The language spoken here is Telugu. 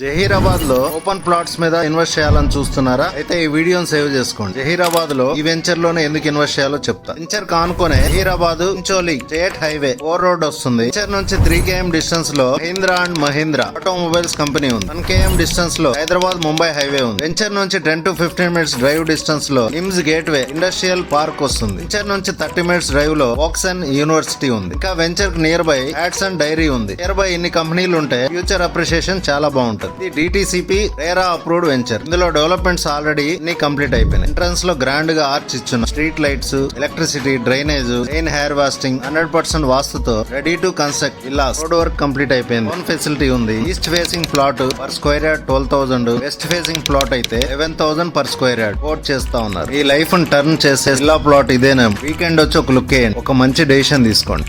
జహీరాబాద్ లో ఓపెన్ ప్లాట్స్ మీద ఇన్వెస్ట్ చేయాలని చూస్తున్నారా? అయితే ఈ వీడియోని సేవ్ చేసుకోండి. జహీరాబాద్ లో ఈ వెంచర్ లోనే ఎందుకు ఇన్వెస్ట్ చేయాలో చెప్తా. వెంచర్ కానుకొనే Zaheerabad Chincholi state highway 4 road వస్తుంది. వెంచర్ నుంచి 3 km డిస్టెన్స్ లో Mahindra and Mahindra automobiles company ఉంది. 1 km డిస్టెన్స్ లో హైదరాబాద్ ముంబై హైవే ఉంది. వెంచర్ నుంచి 10 to 15 minutes డ్రైవ్ డిస్టెన్స్ లో నిమ్స్ గేట్వే ఇండస్ట్రియల్ పార్క్ వస్తుంది. వెంచర్ నుంచి 30 minutes డ్రైవ్ లో వాక్సన్ యూనివర్సిటీ ఉంది. ఇంకా వెంచర్ కి nearby ads and dairy ఉంది. నియర్ బై ఇన్ని కంపెనీలు ఉంటే ఫ్యూచర్ అప్రిషియేషన్ చాలా బాగుంటుంది. DTCP RERA approved venture. ఇందులో డెవలప్మెంట్స్ ఆల్రెడీ కంప్లీట్ అయిపోయినాయి. ఎంట్రన్స్ లో గ్రాండ్ గా ఆర్చ్ ఇచ్చున్న street lights, electricity, drainage, rain harvesting 100% వాస్తుతో ready to construct villas. Road work complete అయిపోయింది. లోన్ ఫెసిలిటీ ఉంది. East facing plot per square yard 12,000, west facing plot అయితే 11,000 పర్ స్క్వేర్ యార్డ్ కోట్ చేస్తా ఉన్నారు. ఈ లైఫ్ ని టర్న్ చేసే విల్లా ప్లాట్ ఇదేనా? వీకెండ్ వచ్చి ఒక లుక్ వేయండి. ఒక మంచి డెసిషన్ తీసుకోండి.